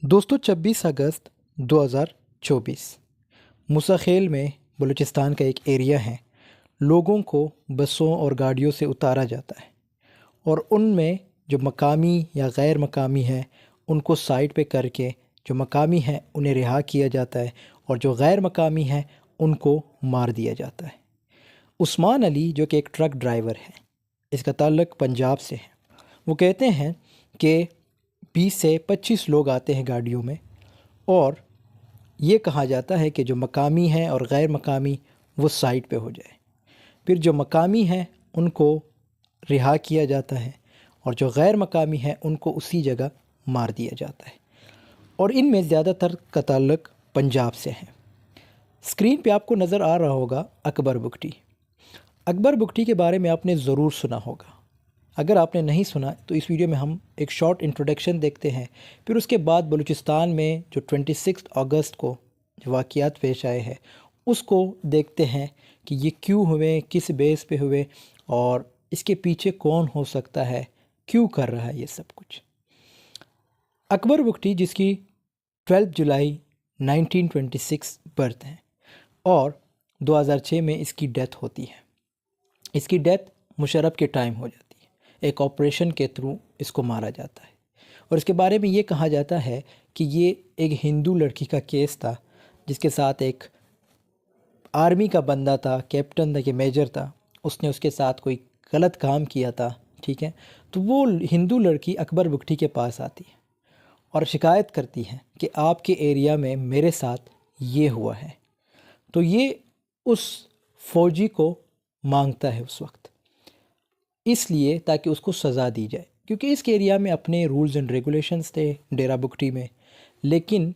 दोस्तों 26 अगस्त 2024 मुसाखेल में बलूचिस्तान का एक एरिया है। लोगों को बसों और गाड़ियों से उतारा जाता है और उनमें जो मकामी या गैर मकामी है उनको साइड पे करके जो मकामी है उन्हें रिहा किया जाता है और जो गैर मकामी है उनको मार दिया जाता है। उस्मान अली जो कि एक ट्रक ड्राइवर है, इसका ताल्लुक़ पंजाब से है। वो कहते हैं कि 20 से 25 लोग आते हैं गाड़ियों में और ये कहा जाता है कि जो मकामी है और गैर मकामी वो साइड पे हो जाए। फिर जो मकामी है उनको रिहा किया जाता है और जो गैर मकामी है उनको उसी जगह मार दिया जाता है। और इनमें ज़्यादातर का ताल्लुक़ पंजाब से है। स्क्रीन पे आपको नज़र आ रहा होगा अकबर बुगटी। अकबर बुगटी के बारे में आपने ज़रूर सुना होगा। अगर आपने नहीं सुना तो इस वीडियो में हम एक शॉर्ट इंट्रोडक्शन देखते हैं, फिर उसके बाद बलूचिस्तान में जो 26 अगस्त को जो वाक़यात पेश आए हैं उसको देखते हैं कि ये क्यों हुए, किस बेस पे हुए और इसके पीछे कौन हो सकता है, क्यों कर रहा है ये सब कुछ। अकबर बुगटी जिसकी 12 जुलाई 1926 बर्थ है और 2006 में इसकी डेथ होती है। इसकी डेथ मुशर्रफ के टाइम हो जाती है। एक ऑपरेशन के थ्रू इसको मारा जाता है और इसके बारे में ये कहा जाता है कि ये एक हिंदू लड़की का केस था जिसके साथ एक आर्मी का बंदा था, कैप्टन था कि मेजर था, उसने उसके साथ कोई गलत काम किया था। ठीक है, तो वो हिंदू लड़की अकबर बुगटी के पास आती है और शिकायत करती है कि आपके एरिया में मेरे साथ ये हुआ है। तो ये उस फ़ौजी को मांगता है उस वक्त, इसलिए ताकि उसको सज़ा दी जाए, क्योंकि इस एरिया में अपने रूल्स एंड रेगुलेशंस थे डेरा बुगटी में, लेकिन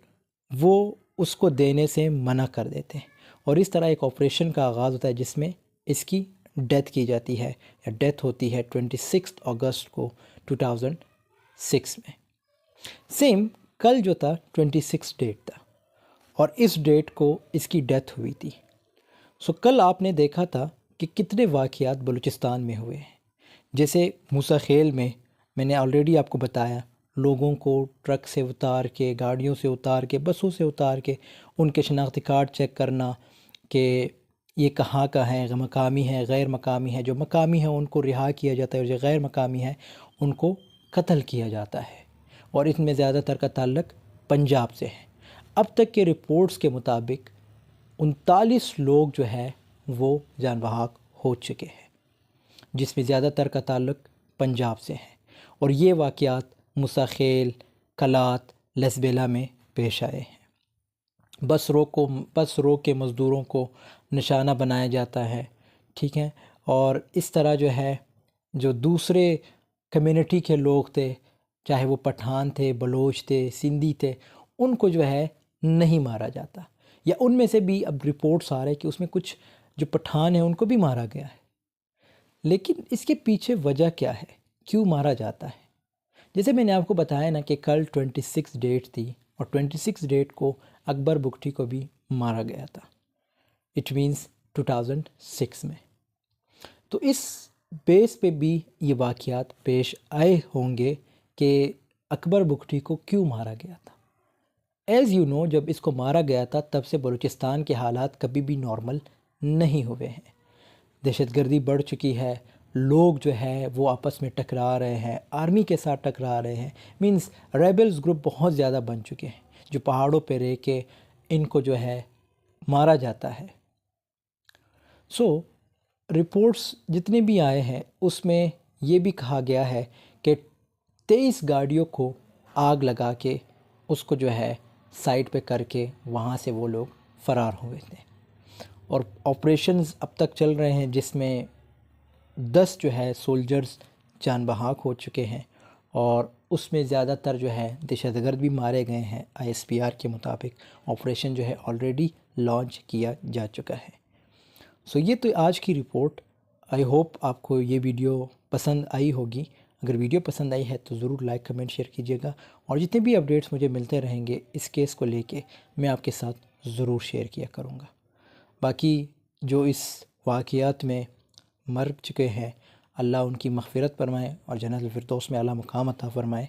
वो उसको देने से मना कर देते हैं और इस तरह एक ऑपरेशन का आगाज़ होता है जिसमें इसकी डेथ की जाती है या डेथ होती है 26 अगस्त को 2006 में। सेम कल जो था 26 डेट था और इस डेट को इसकी डेथ हुई थी। सो कल आपने देखा था कि कितने वाक़यात बलूचिस्तान में हुए हैं। जैसे मूसाखेल में मैंने ऑलरेडी आपको बताया, लोगों को ट्रक से उतार के, गाड़ियों से उतार के, बसों से उतार के उनके शनाख्ती कार्ड चेक करना कि ये कहाँ का है, मकामी है, गैर मकामी है। जो मकामी है उनको रिहा किया जाता है और जो गैर मकामी है उनको कत्ल किया जाता है और इसमें ज़्यादातर का ताल्लुक़ पंजाब से है। अब तक के रिपोर्ट्स के मुताबिक 39 लोग जो है वो जान बहक हो चुके हैं, जिसमें ज़्यादातर का ताल्लुक़ पंजाब से है। और ये वाक़यात मुसाखेल, कलात, लसबेला में पेश आए हैं। बस रोक के मज़दूरों को निशाना बनाया जाता है। ठीक है, और इस तरह जो है जो दूसरे कम्युनिटी के लोग थे, चाहे वो पठान थे, बलोच थे, सिंधी थे, उनको जो है नहीं मारा जाता, या उनमें से भी अब रिपोर्ट्स आ रहे हैं कि उसमें कुछ जो पठान हैं उनको भी मारा गया है। लेकिन इसके पीछे वजह क्या है, क्यों मारा जाता है? जैसे मैंने आपको बताया ना कि कल 26 डेट थी और 26 डेट को अकबर बुगटी को भी मारा गया था। इट मीन्स 2006 में। तो इस बेस पे भी ये वाक़यात पेश आए होंगे कि अकबर बुगटी को क्यों मारा गया था। एज़ यू नो, जब इसको मारा गया था तब से बलूचिस्तान के हालात कभी भी नॉर्मल नहीं हुए हैं। दहशतगर्दी बढ़ चुकी है, लोग जो है वो आपस में टकरा रहे हैं, आर्मी के साथ टकरा रहे हैं। मींस रेबल्स ग्रुप बहुत ज़्यादा बन चुके हैं जो पहाड़ों पे रह के इनको जो है मारा जाता है। सो रिपोर्ट्स जितने भी आए हैं उसमें ये भी कहा गया है कि 23 गाड़ियों को आग लगा के उसको जो है साइड पे करके वहाँ से वो लोग फ़रार हुए थे। और ऑपरेशंस अब तक चल रहे हैं जिसमें 10 जो है सोल्जर्स जान बहक हो चुके हैं और उसमें ज़्यादातर जो है दहशतगर्द भी मारे गए हैं। ISPR के मुताबिक ऑपरेशन जो है ऑलरेडी लॉन्च किया जा चुका है। सो ये तो आज की रिपोर्ट। आई होप आपको ये वीडियो पसंद आई होगी। अगर वीडियो पसंद आई है तो ज़रूर लाइक, कमेंट, शेयर कीजिएगा और जितने भी अपडेट्स मुझे मिलते रहेंगे इस केस को लेके मैं आपके साथ ज़रूर शेयर किया करूँगा। बाकी जो इस वाक़यात में मर चुके हैं, अल्लाह उनकी मग़फ़िरत फरमाए और जन्नतुल फ़िरदौस में आला मुक़ाम अता फ़रमाए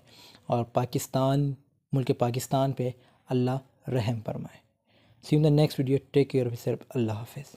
और पाकिस्तान ملک پاکستان پہ اللہ رحم فرمائے۔ See you in the next video, take care of yourself, اللہ حافظ۔